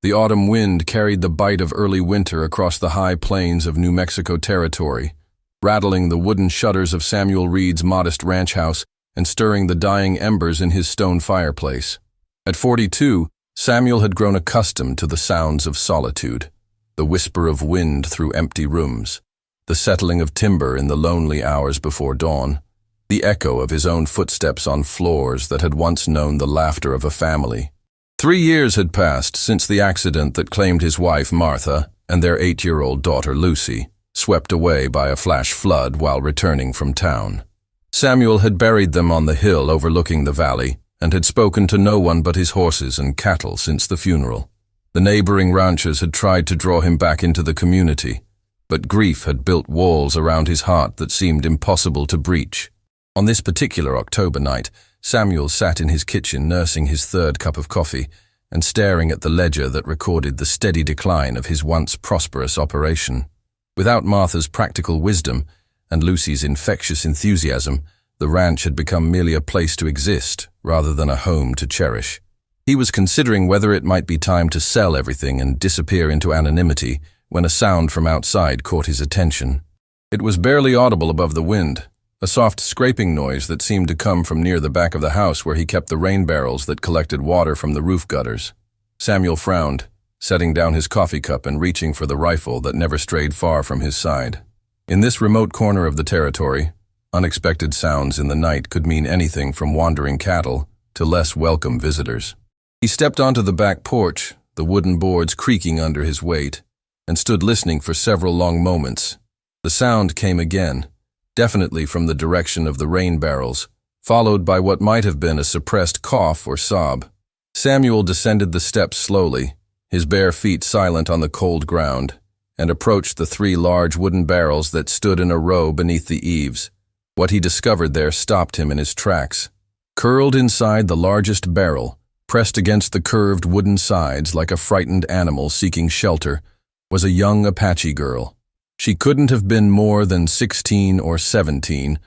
The autumn wind carried the bite of early winter across the high plains of New Mexico territory, rattling the wooden shutters of Samuel Reed's modest ranch house and stirring the dying embers in his stone fireplace. At 42, Samuel had grown accustomed to the sounds of solitude, the whisper of wind through empty rooms, the settling of timber in the lonely hours before dawn, the echo of his own footsteps on floors that had once known the laughter of a family. 3 years had passed since the accident that claimed his wife, Martha, and their 8-year-old daughter, Lucy, swept away by a flash flood while returning from town. Samuel had buried them on the hill overlooking the valley and had spoken to no one but his horses and cattle since the funeral. The neighboring ranchers had tried to draw him back into the community, but grief had built walls around his heart that seemed impossible to breach. On this particular October night, Samuel sat in his kitchen nursing his 3rd cup of coffee and staring at the ledger that recorded the steady decline of his once prosperous operation. Without Martha's practical wisdom and Lucy's infectious enthusiasm, the ranch had become merely a place to exist rather than a home to cherish. He was considering whether it might be time to sell everything and disappear into anonymity when a sound from outside caught his attention. It was barely audible above the wind, a soft scraping noise that seemed to come from near the back of the house where he kept the rain barrels that collected water from the roof gutters. Samuel frowned, setting down his coffee cup and reaching for the rifle that never strayed far from his side. In this remote corner of the territory, unexpected sounds in the night could mean anything from wandering cattle to less welcome visitors. He stepped onto the back porch, the wooden boards creaking under his weight, and stood listening for several long moments. The sound came again, definitely from the direction of the rain barrels, followed by what might have been a suppressed cough or sob. Samuel descended the steps slowly, his bare feet silent on the cold ground, and approached the 3 large wooden barrels that stood in a row beneath the eaves. What he discovered there stopped him in his tracks. Curled inside the largest barrel, pressed against the curved wooden sides like a frightened animal seeking shelter, was a young Apache girl. She couldn't have been more than 16 or 17,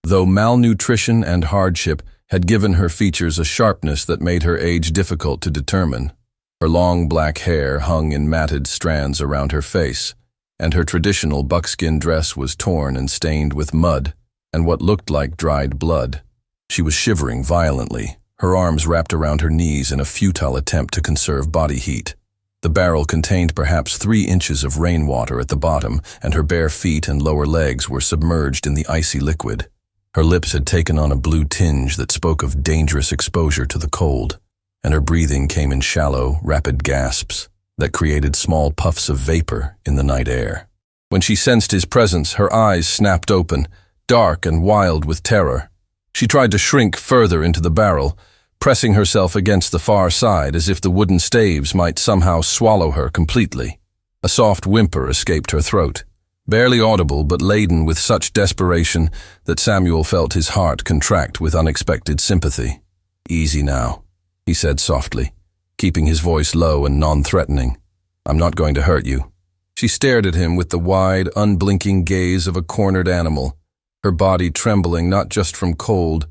though malnutrition and hardship had given her features a sharpness that made her age difficult to determine. Her long black hair hung in matted strands around her face, and her traditional buckskin dress was torn and stained with mud and what looked like dried blood. She was shivering violently, her arms wrapped around her knees in a futile attempt to conserve body heat. The barrel contained perhaps 3 inches of rainwater at the bottom, and her bare feet and lower legs were submerged in the icy liquid. Her lips had taken on a blue tinge that spoke of dangerous exposure to the cold, and her breathing came in shallow, rapid gasps that created small puffs of vapor in the night air. When she sensed his presence, her eyes snapped open, dark and wild with terror. She tried to shrink further into the barrel, pressing herself against the far side as if the wooden staves might somehow swallow her completely. A soft whimper escaped her throat, barely audible but laden with such desperation that Samuel felt his heart contract with unexpected sympathy. "Easy now," he said softly, keeping his voice low and non-threatening. "I'm not going to hurt you." She stared at him with the wide, unblinking gaze of a cornered animal, her body trembling not just from cold,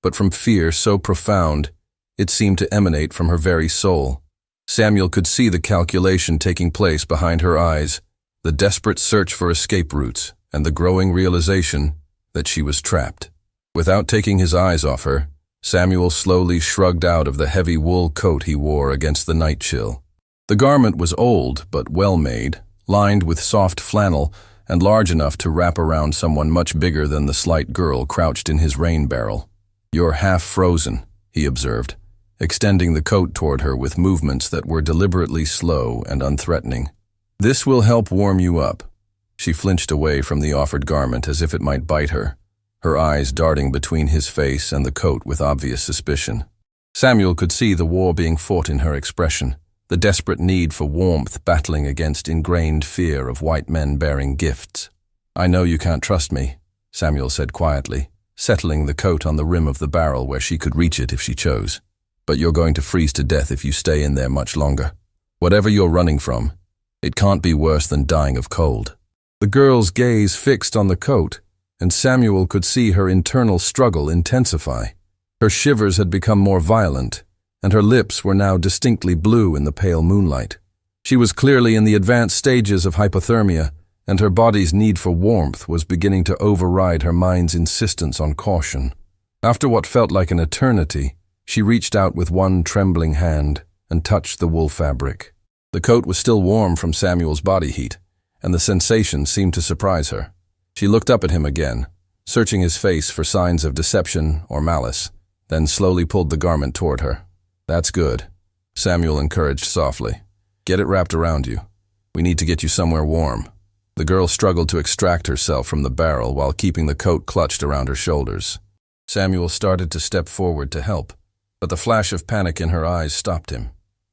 but from fear so profound it seemed to emanate from her very soul. Samuel could see the calculation taking place behind her eyes, the desperate search for escape routes, and the growing realization that she was trapped. Without taking his eyes off her, Samuel slowly shrugged out of the heavy wool coat he wore against the night chill. The garment was old but well-made, lined with soft flannel and large enough to wrap around someone much bigger than the slight girl crouched in his rain barrel. "You're half frozen," he observed, extending the coat toward her with movements that were deliberately slow and unthreatening. "This will help warm you up." She flinched away from the offered garment as if it might bite her, her eyes darting between his face and the coat with obvious suspicion. Samuel could see the war being fought in her expression, the desperate need for warmth battling against ingrained fear of white men bearing gifts. "I know you can't trust me," Samuel said quietly, settling the coat on the rim of the barrel where she could reach it if she chose. "But you're going to freeze to death if you stay in there much longer. Whatever you're running from, it can't be worse than dying of cold." The girl's gaze fixed on the coat, and Samuel could see her internal struggle intensify. Her shivers had become more violent, and her lips were now distinctly blue in the pale moonlight. She was clearly in the advanced stages of hypothermia, and her body's need for warmth was beginning to override her mind's insistence on caution. After what felt like an eternity, she reached out with one trembling hand and touched the wool fabric. The coat was still warm from Samuel's body heat, and the sensation seemed to surprise her. She looked up at him again, searching his face for signs of deception or malice, then slowly pulled the garment toward her. "That's good," Samuel encouraged softly. "Get it wrapped around you. We need to get you somewhere warm." The girl struggled to extract herself from the barrel while keeping the coat clutched around her shoulders. Samuel started to step forward to help, but the flash of panic in her eyes stopped him.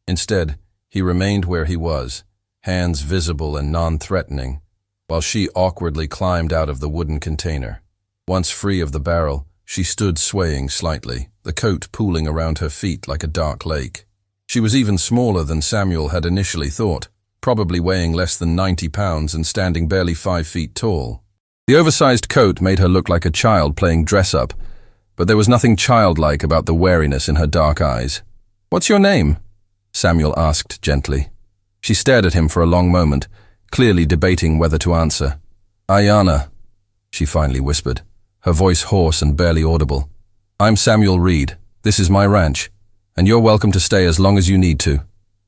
Instead, he remained where he was, hands visible and non-threatening, while she awkwardly climbed out of the wooden container. Once free of the barrel, she stood swaying slightly, the coat pooling around her feet like a dark lake. She was even smaller than Samuel had initially thought, probably weighing less than 90 pounds and standing barely 5 feet tall. The oversized coat made her look like a child playing dress-up, but there was nothing childlike about the wariness in her dark eyes. "What's your name?" Samuel asked gently. She stared at him for a long moment, clearly debating whether to answer. "Ayanna," she finally whispered, her voice hoarse and barely audible. "I'm Samuel Reed. This is my ranch, and you're welcome to stay as long as you need to."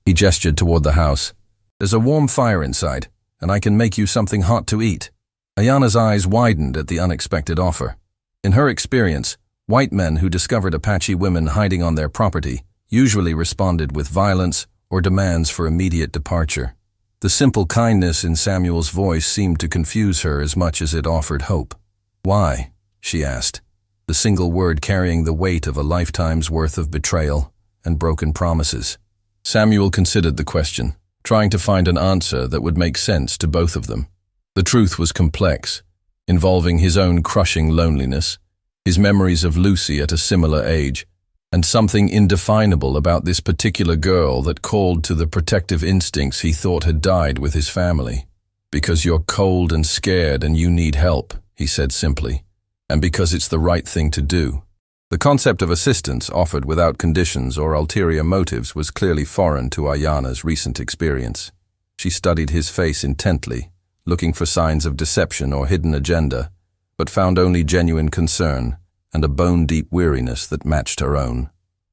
He gestured toward the house. "There's a warm fire inside, and I can make you something hot to eat." Ayanna's eyes widened at the unexpected offer. In her experience, white men who discovered Apache women hiding on their property usually responded with violence or demands for immediate departure. The simple kindness in Samuel's voice seemed to confuse her as much as it offered hope. "Why?" she asked, the single word carrying the weight of a lifetime's worth of betrayal and broken promises. Samuel considered the question, trying to find an answer that would make sense to both of them. The truth was complex, involving his own crushing loneliness, his memories of Lucy at a similar age, and something indefinable about this particular girl that called to the protective instincts he thought had died with his family. "Because you're cold and scared and you need help," he said simply, "and because it's the right thing to do." The concept of assistance offered without conditions or ulterior motives was clearly foreign to Ayanna's recent experience. She studied his face intently, looking for signs of deception or hidden agenda, but found only genuine concern and a bone-deep weariness that matched her own.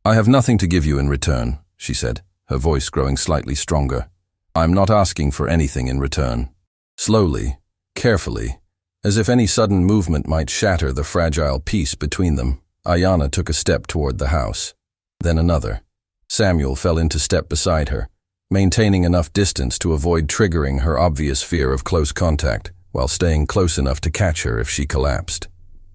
"I have nothing to give you in return," she said, her voice growing slightly stronger. "I'm not asking for anything in return." Slowly, carefully, as if any sudden movement might shatter the fragile peace between them, Ayanna took a step toward the house, then another. Samuel fell into step beside her, maintaining enough distance to avoid triggering her obvious fear of close contact, while staying close enough to catch her if she collapsed.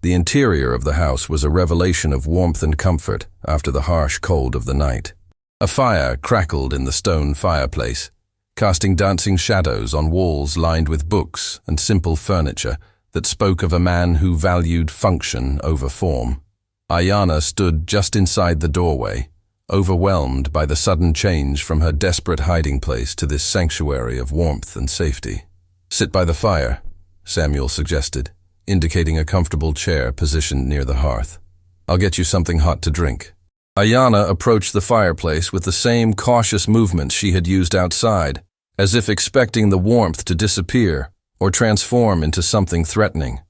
The interior of the house was a revelation of warmth and comfort after the harsh cold of the night. A fire crackled in the stone fireplace, casting dancing shadows on walls lined with books and simple furniture that spoke of a man who valued function over form. Ayanna stood just inside the doorway, overwhelmed by the sudden change from her desperate hiding place to this sanctuary of warmth and safety. "Sit by the fire," Samuel suggested, indicating a comfortable chair positioned near the hearth. "I'll get you something hot to drink." Ayanna approached the fireplace with the same cautious movements she had used outside, as if expecting the warmth to disappear or transform into something threatening.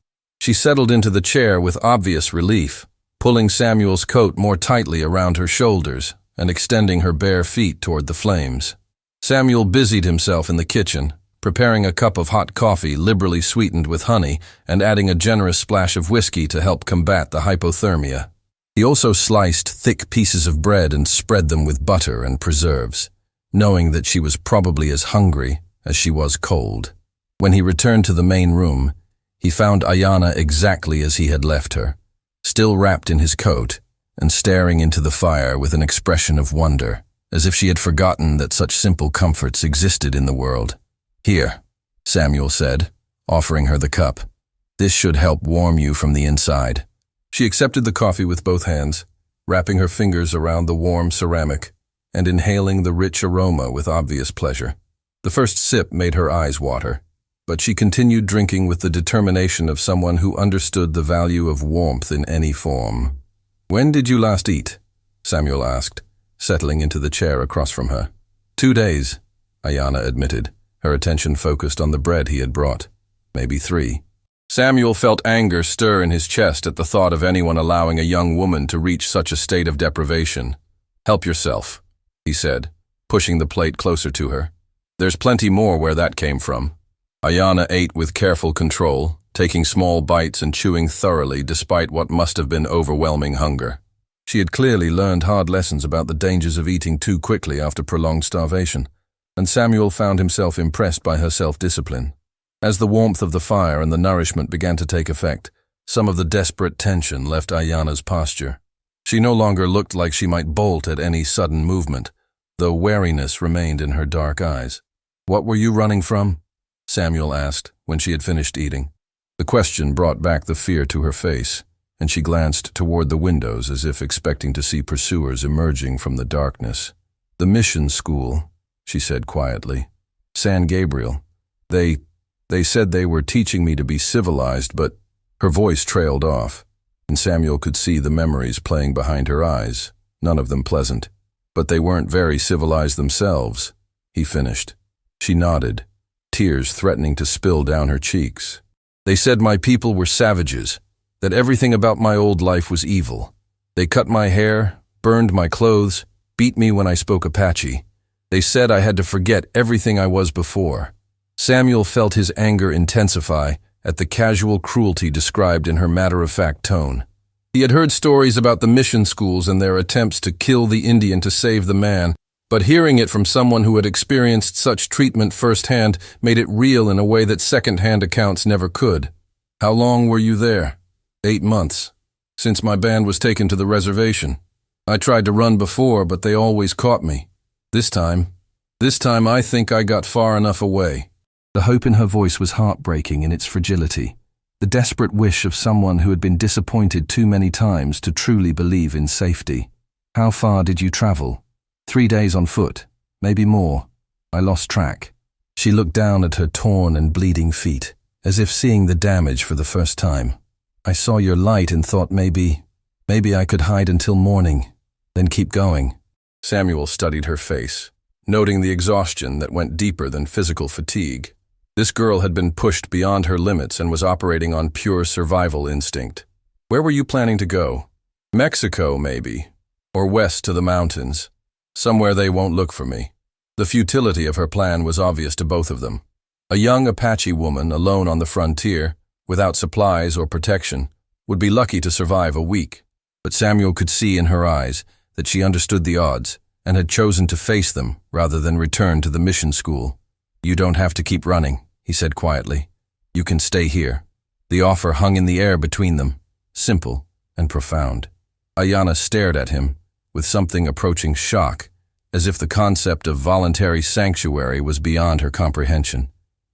She settled into the chair with obvious relief, pulling Samuel's coat more tightly around her shoulders and extending her bare feet toward the flames. Samuel busied himself in the kitchen, preparing a cup of hot coffee liberally sweetened with honey and adding a generous splash of whiskey to help combat the hypothermia. He also sliced thick pieces of bread and spread them with butter and preserves, knowing that she was probably as hungry as she was cold. When he returned to the main room, he found Ayanna exactly as he had left her, still wrapped in his coat and staring into the fire with an expression of wonder, as if she had forgotten that such simple comforts existed in the world. "Here," Samuel said, offering her the cup. "This should help warm you from the inside." She accepted the coffee with both hands, wrapping her fingers around the warm ceramic and inhaling the rich aroma with obvious pleasure. The first sip made her eyes water, but she continued drinking with the determination of someone who understood the value of warmth in any form. "When did you last eat?" Samuel asked, settling into the chair across from her. 2 days. Ayanna admitted, her attention focused on the bread he had brought. Maybe 3. Samuel felt anger stir in his chest at the thought of anyone allowing a young woman to reach such a state of deprivation. "Help yourself," he said, pushing the plate closer to her. "There's plenty more where that came from." Ayanna ate with careful control, taking small bites and chewing thoroughly despite what must have been overwhelming hunger. She had clearly learned hard lessons about the dangers of eating too quickly after prolonged starvation, and Samuel found himself impressed by her self-discipline. As the warmth of the fire and the nourishment began to take effect, some of the desperate tension left Ayanna's posture. She no longer looked like she might bolt at any sudden movement, though wariness remained in her dark eyes. "What were you running from?" Samuel asked when she had finished eating. The question brought back the fear to her face, and she glanced toward the windows as if expecting to see pursuers emerging from the darkness. "The mission school," she said quietly. "San Gabriel. They said they were teaching me to be civilized, but—" Her voice trailed off, and Samuel could see the memories playing behind her eyes, none of them pleasant. "But they weren't very civilized themselves," he finished. She nodded, tears threatening to spill down her cheeks. "They said my people were savages, that everything about my old life was evil. They cut my hair, burned my clothes, beat me when I spoke Apache. They said I had to forget everything I was before." Samuel felt his anger intensify at the casual cruelty described in her matter-of-fact tone. He had heard stories about the mission schools and their attempts to kill the Indian to save the man, but hearing it from someone who had experienced such treatment firsthand made it real in a way that second-hand accounts never could. "How long were you there?" 8 months, since my band was taken to the reservation. I tried to run before, but they always caught me. This time I think I got far enough away." The hope in her voice was heartbreaking in its fragility, the desperate wish of someone who had been disappointed too many times to truly believe in safety. "How far did you travel?" 3 days on foot, maybe more. I lost track. She looked down at her torn and bleeding feet, as if seeing the damage for the first time. "I saw your light and thought maybe I could hide until morning, then keep going." Samuel studied her face, noting the exhaustion that went deeper than physical fatigue. This girl had been pushed beyond her limits and was operating on pure survival instinct. "Where were you planning to go?" "Mexico, maybe. Or west to the mountains. Somewhere they won't look for me." The futility of her plan was obvious to both of them. A young Apache woman alone on the frontier, without supplies or protection, would be lucky to survive a week. But Samuel could see in her eyes that she understood the odds and had chosen to face them rather than return to the mission school. "You don't have to keep running," he said quietly. "You can stay here." The offer hung in the air between them, simple and profound. Ayanna stared at him with something approaching shock, as if the concept of voluntary sanctuary was beyond her comprehension.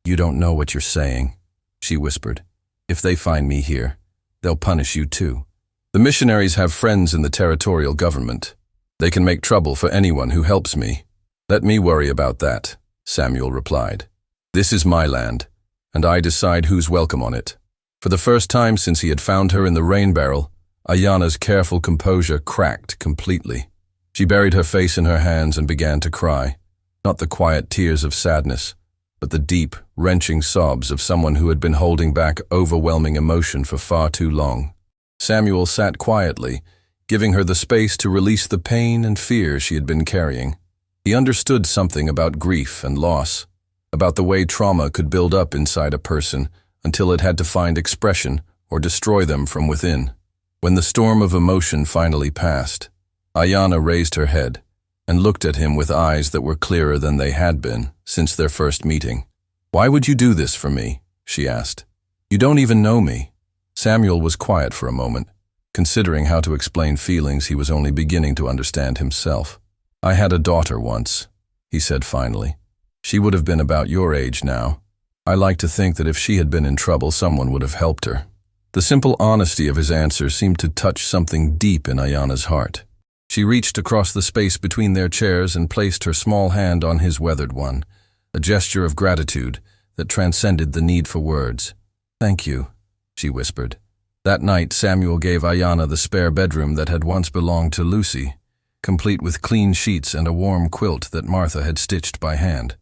"You don't know what you're saying," she whispered. "If they find me here, they'll punish you too. The missionaries have friends in the territorial government. They can make trouble for anyone who helps me." "Let me worry about that," Samuel replied. "This is my land, and I decide who's welcome on it." For the first time since he had found her in the rain barrel, Ayanna's careful composure cracked completely. She buried her face in her hands and began to cry, not the quiet tears of sadness, but the deep, wrenching sobs of someone who had been holding back overwhelming emotion for far too long. Samuel sat quietly, giving her the space to release the pain and fear she had been carrying. He understood something about grief and loss, about the way trauma could build up inside a person until it had to find expression or destroy them from within. When the storm of emotion finally passed, Ayanna raised her head and looked at him with eyes that were clearer than they had been since their first meeting. "Why would you do this for me?" she asked. "You don't even know me." Samuel was quiet for a moment, considering how to explain feelings he was only beginning to understand himself. "I had a daughter once," he said finally. "She would have been about your age now. I like to think that if she had been in trouble, someone would have helped her." The simple honesty of his answer seemed to touch something deep in Ayanna's heart. She reached across the space between their chairs and placed her small hand on his weathered one, a gesture of gratitude that transcended the need for words. "Thank you," she whispered. That night, Samuel gave Ayanna the spare bedroom that had once belonged to Lucy, complete with clean sheets and a warm quilt that Martha had stitched by hand.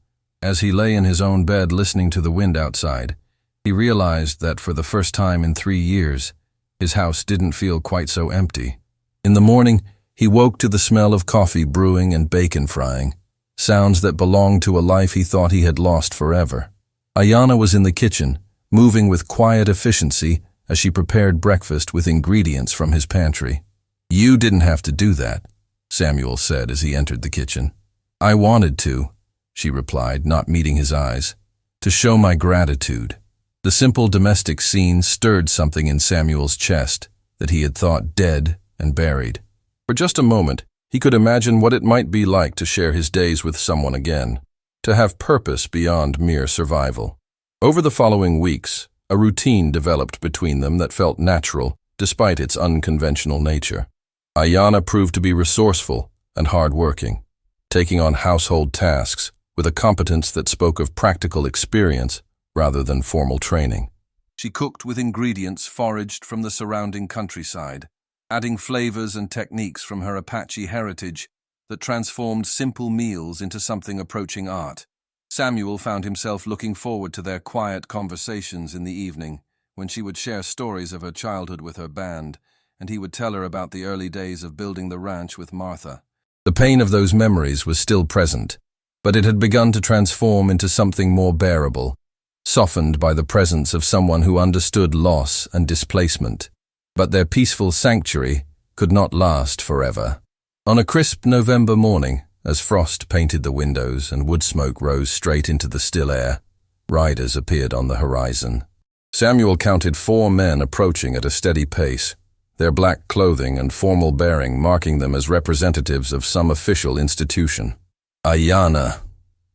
As he lay in his own bed listening to the wind outside, he realized that for the first time in 3 years, his house didn't feel quite so empty. In the morning, he woke to the smell of coffee brewing and bacon frying, sounds that belonged to a life he thought he had lost forever. Ayanna was in the kitchen, moving with quiet efficiency as she prepared breakfast with ingredients from his pantry. "You didn't have to do that," Samuel said as he entered the kitchen. "I wanted to," she replied, not meeting his eyes, "to show my gratitude." The simple domestic scene stirred something in Samuel's chest that he had thought dead and buried. For just a moment, he could imagine what it might be like to share his days with someone again, to have purpose beyond mere survival. Over the following weeks, a routine developed between them that felt natural despite its unconventional nature. Ayanna proved to be resourceful and hard-working, taking on household tasks with a competence that spoke of practical experience rather than formal training. She cooked with ingredients foraged from the surrounding countryside, adding flavors and techniques from her Apache heritage that transformed simple meals into something approaching art. Samuel found himself looking forward to their quiet conversations in the evening, when she would share stories of her childhood with her band, and he would tell her about the early days of building the ranch with Martha. The pain of those memories was still present, but it had begun to transform into something more bearable, softened by the presence of someone who understood loss and displacement. But their peaceful sanctuary could not last forever. On a crisp November morning, as frost painted the windows and wood smoke rose straight into the still air, riders appeared on the horizon. Samuel counted 4 men approaching at a steady pace, their black clothing and formal bearing marking them as representatives of some official institution. "Ayanna,"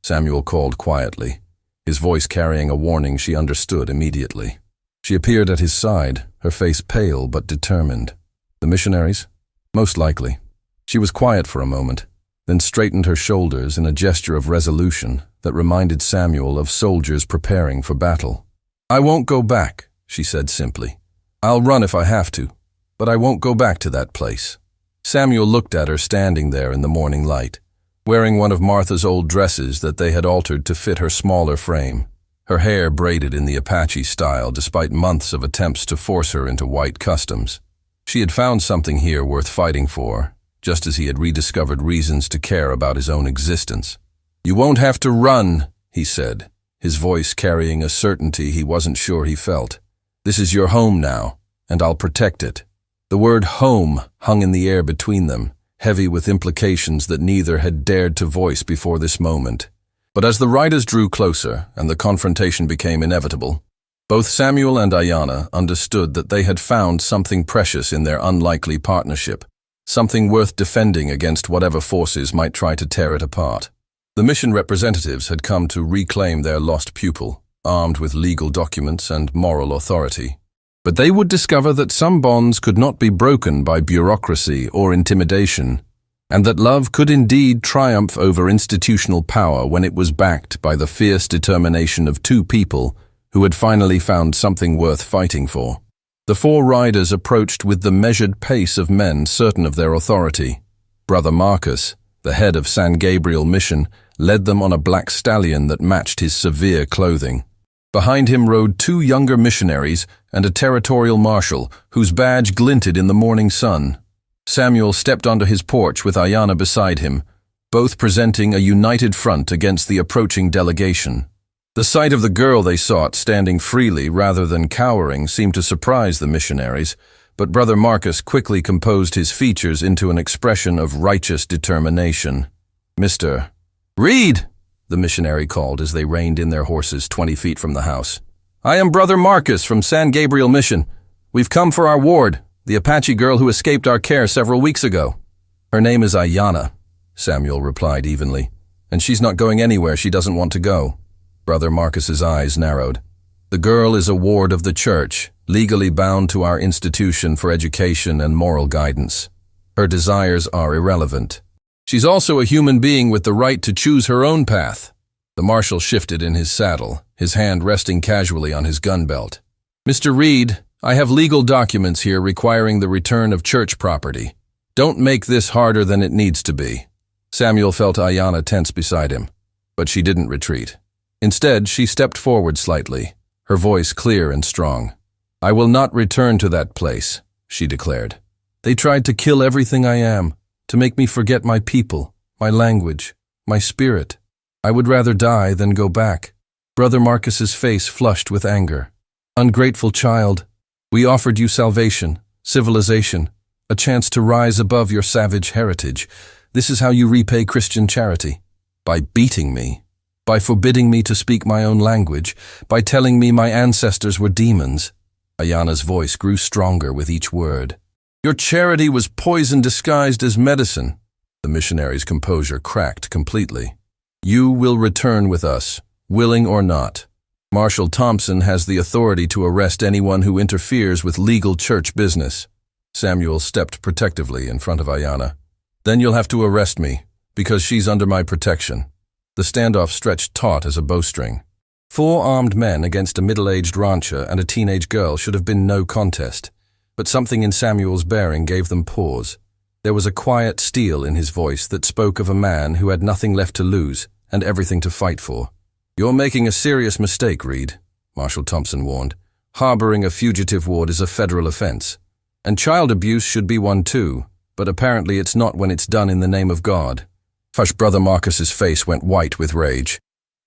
Samuel called quietly, his voice carrying a warning she understood immediately. She appeared at his side, her face pale but determined. The missionaries? Most likely. She was quiet for a moment, then straightened her shoulders in a gesture of resolution that reminded Samuel of soldiers preparing for battle. "I won't go back," she said simply. "I'll run if I have to, but I won't go back to that place." Samuel looked at her standing there in the morning light, wearing one of Martha's old dresses that they had altered to fit her smaller frame, her hair braided in the Apache style despite months of attempts to force her into white customs. She had found something here worth fighting for, just as he had rediscovered reasons to care about his own existence. "You won't have to run," he said, his voice carrying a certainty he wasn't sure he felt. "This is your home now, and I'll protect it." The word home hung in the air between them, heavy with implications that neither had dared to voice before this moment. But as the riders drew closer and the confrontation became inevitable, both Samuel and Ayanna understood that they had found something precious in their unlikely partnership, something worth defending against whatever forces might try to tear it apart. The mission representatives had come to reclaim their lost pupil, armed with legal documents and moral authority. But they would discover that some bonds could not be broken by bureaucracy or intimidation, and that love could indeed triumph over institutional power when it was backed by the fierce determination of 2 people who had finally found something worth fighting for. The 4 riders approached with the measured pace of men certain of their authority. Brother Marcus, the head of San Gabriel Mission, led them on a black stallion that matched his severe clothing. Behind him rode 2 younger missionaries and a territorial marshal whose badge glinted in the morning sun. Samuel stepped onto his porch with Ayanna beside him, both presenting a united front against the approaching delegation. The sight of the girl they sought standing freely rather than cowering seemed to surprise the missionaries, but Brother Marcus quickly composed his features into an expression of righteous determination. "Mr. Reed," the missionary called as they reined in their horses 20 feet from the house. "I am Brother Marcus from San Gabriel Mission. We've come for our ward, the Apache girl who escaped our care several weeks ago." "Her name is Ayanna," Samuel replied evenly, "and she's not going anywhere she doesn't want to go." Brother Marcus's eyes narrowed. "The girl is a ward of the church, legally bound to our institution for education and moral guidance. Her desires are irrelevant. She's also a human being with the right to choose her own path." The marshal shifted in his saddle, his hand resting casually on his gun belt. "Mr. Reed, I have legal documents here requiring the return of church property. Don't make this harder than it needs to be." Samuel felt Ayanna tense beside him. But she didn't retreat. Instead, she stepped forward slightly, her voice clear and strong. "I will not return to that place," she declared. "They tried to kill everything I am, to make me forget my people, my language, my spirit. I would rather die than go back." Brother Marcus's face flushed with anger. "Ungrateful child, we offered you salvation, civilization, a chance to rise above your savage heritage. This is how you repay Christian charity. By beating me, by forbidding me to speak my own language, by telling me my ancestors were demons." Ayana's voice grew stronger with each word. "Your charity was poison disguised as medicine." The missionary's composure cracked completely. "You will return with us, willing or not. Marshal Thompson has the authority to arrest anyone who interferes with legal church business." Samuel stepped protectively in front of Ayana. "Then you'll have to arrest me, because she's under my protection." The standoff stretched taut as a bowstring. 4 armed men against a middle-aged rancher and a teenage girl should have been no contest, but something in Samuel's bearing gave them pause. There was a quiet steel in his voice that spoke of a man who had nothing left to lose and everything to fight for. "You're making a serious mistake, Reed," Marshal Thompson warned. "Harboring a fugitive ward is a federal offense. And child abuse should be one too, but apparently it's not when it's done in the name of God." Brother Marcus's face went white with rage.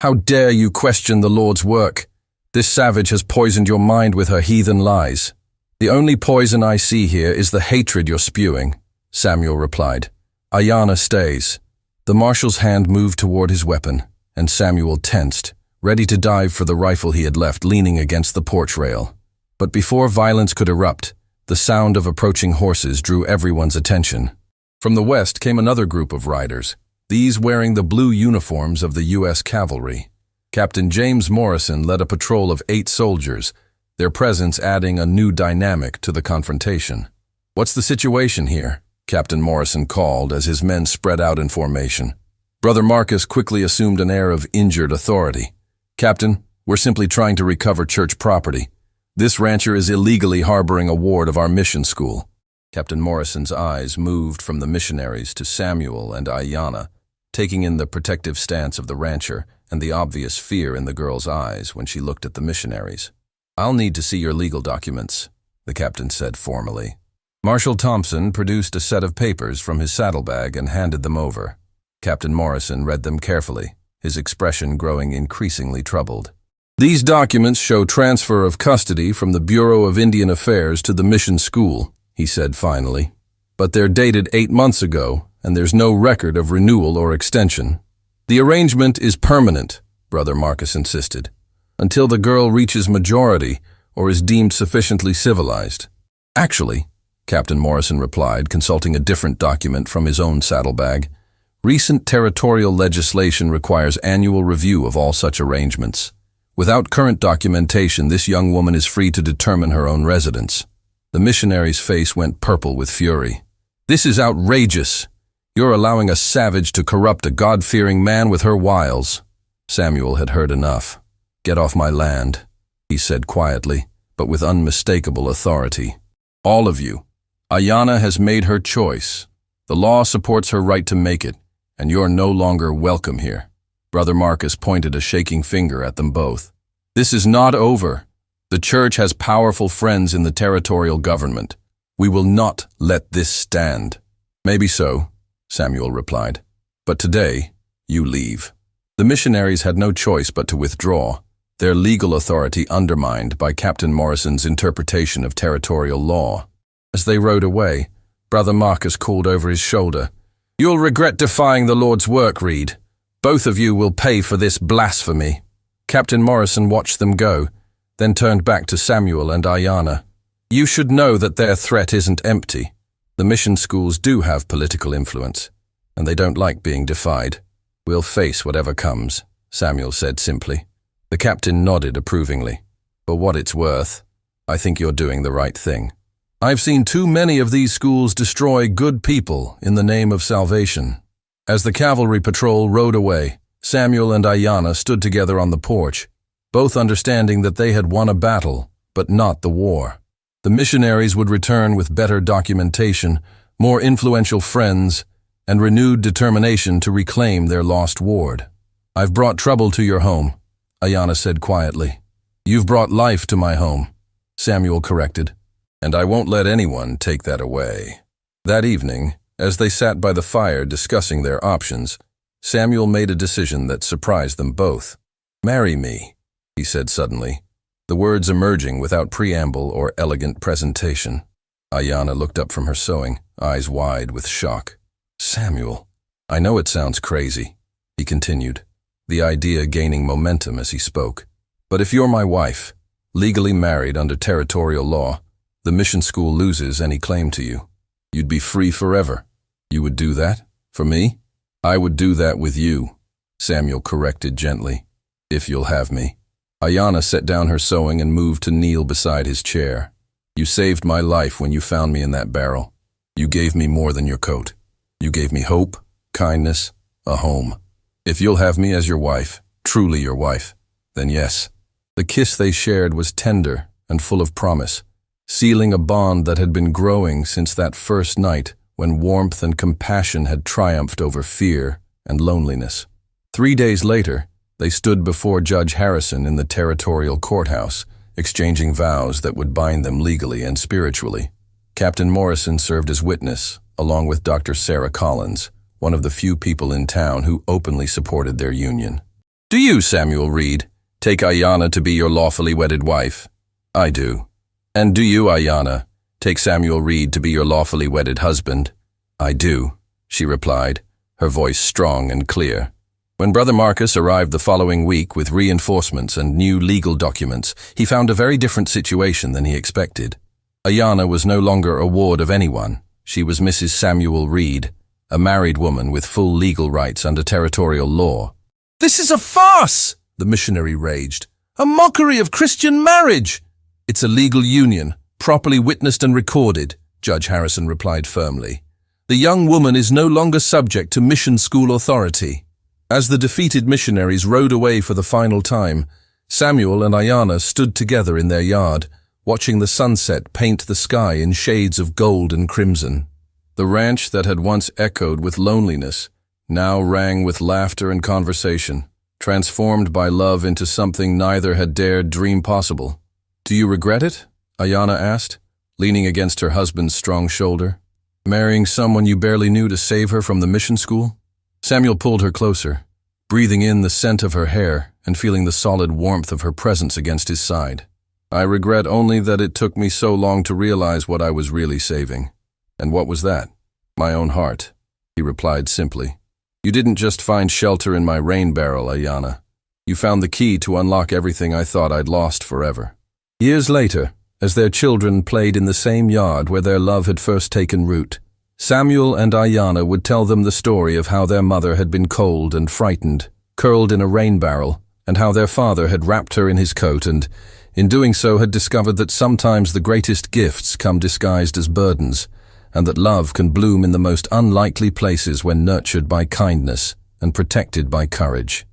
"How dare you question the Lord's work? This savage has poisoned your mind with her heathen lies." "The only poison I see here is the hatred you're spewing," Samuel replied. "Ayana stays." The marshal's hand moved toward his weapon, and Samuel tensed, ready to dive for the rifle he had left leaning against the porch rail. But before violence could erupt, the sound of approaching horses drew everyone's attention. From the west came another group of riders, these wearing the blue uniforms of the U.S. Cavalry. Captain James Morrison led a patrol of 8 soldiers, their presence adding a new dynamic to the confrontation. "What's the situation here?" Captain Morrison called as his men spread out in formation. Brother Marcus quickly assumed an air of injured authority. "Captain, we're simply trying to recover church property. This rancher is illegally harboring a ward of our mission school." Captain Morrison's eyes moved from the missionaries to Samuel and Ayana, taking in the protective stance of the rancher and the obvious fear in the girl's eyes when she looked at the missionaries. "I'll need to see your legal documents," the captain said formally. Marshal Thompson produced a set of papers from his saddlebag and handed them over. Captain Morrison read them carefully, his expression growing increasingly troubled. "These documents show transfer of custody from the Bureau of Indian Affairs to the mission school," he said finally. "But they're dated 8 months ago, and there's no record of renewal or extension." "The arrangement is permanent," Brother Marcus insisted, "until the girl reaches majority or is deemed sufficiently civilized." "Actually," Captain Morrison replied, consulting a different document from his own saddlebag, "recent territorial legislation requires annual review of all such arrangements. Without current documentation, this young woman is free to determine her own residence." The missionary's face went purple with fury. "This is outrageous. You're allowing a savage to corrupt a God-fearing man with her wiles." Samuel had heard enough. "Get off my land," he said quietly, but with unmistakable authority. "All of you. Ayana has made her choice. The law supports her right to make it, and you're no longer welcome here." Brother Marcus pointed a shaking finger at them both. "This is not over. The church has powerful friends in the territorial government. We will not let this stand." "Maybe so," Samuel replied. "But today, you leave." The missionaries had no choice but to withdraw, their legal authority undermined by Captain Morrison's interpretation of territorial law. As they rode away, Brother Marcus called over his shoulder, "You'll regret defying the Lord's work, Reed. Both of you will pay for this blasphemy." Captain Morrison watched them go, then turned back to Samuel and Ayana. "You should know that their threat isn't empty. The mission schools do have political influence, and they don't like being defied. We'll face whatever comes," Samuel said simply. The captain nodded approvingly. "For what it's worth, I think you're doing the right thing. I've seen too many of these schools destroy good people in the name of salvation." As the cavalry patrol rode away, Samuel and Ayana stood together on the porch, both understanding that they had won a battle, but not the war. The missionaries would return with better documentation, more influential friends, and renewed determination to reclaim their lost ward. "I've brought trouble to your home," Ayanna said quietly. "You've brought life to my home," Samuel corrected. "And I won't let anyone take that away." That evening, as they sat by the fire discussing their options, Samuel made a decision that surprised them both. "Marry me," he said suddenly, the words emerging without preamble or elegant presentation. Ayanna looked up from her sewing, eyes wide with shock. "Samuel, I know it sounds crazy," he continued, the idea gaining momentum as he spoke. "But if you're my wife, legally married under territorial law, the mission school loses any claim to you. You'd be free forever. You would do that? For me?" "I would do that with you," Samuel corrected gently. "If you'll have me." Ayanna set down her sewing and moved to kneel beside his chair. "You saved my life when you found me in that barrel. You gave me more than your coat. You gave me hope, kindness, a home. If you'll have me as your wife, truly your wife, then yes." The kiss they shared was tender and full of promise, sealing a bond that had been growing since that first night when warmth and compassion had triumphed over fear and loneliness. 3 days later, they stood before Judge Harrison in the territorial courthouse, exchanging vows that would bind them legally and spiritually. Captain Morrison served as witness, along with Dr. Sarah Collins, one of the few people in town who openly supported their union. "Do you, Samuel Reed, take Ayanna to be your lawfully wedded wife?" "I do." "And do you, Ayanna, take Samuel Reed to be your lawfully wedded husband?" "I do," she replied, her voice strong and clear. When Brother Marcus arrived the following week with reinforcements and new legal documents, he found a very different situation than he expected. Ayanna was no longer a ward of anyone. She was Mrs. Samuel Reed, a married woman with full legal rights under territorial law. "This is a farce!" the missionary raged. "A mockery of Christian marriage!" "It's a legal union, properly witnessed and recorded," Judge Harrison replied firmly. "The young woman is no longer subject to mission school authority." As the defeated missionaries rode away for the final time, Samuel and Ayanna stood together in their yard, watching the sunset paint the sky in shades of gold and crimson. The ranch that had once echoed with loneliness now rang with laughter and conversation, transformed by love into something neither had dared dream possible. "Do you regret it?" Ayanna asked, leaning against her husband's strong shoulder. "Marrying someone you barely knew to save her from the mission school?" Samuel pulled her closer, breathing in the scent of her hair and feeling the solid warmth of her presence against his side. "I regret only that it took me so long to realize what I was really saving." "And what was that?" "My own heart," he replied simply. "You didn't just find shelter in my rain barrel, Ayanna. You found the key to unlock everything I thought I'd lost forever." Years later, as their children played in the same yard where their love had first taken root, Samuel and Ayanna would tell them the story of how their mother had been cold and frightened, curled in a rain barrel, and how their father had wrapped her in his coat and, in doing so, had discovered that sometimes the greatest gifts come disguised as burdens, and that love can bloom in the most unlikely places when nurtured by kindness and protected by courage.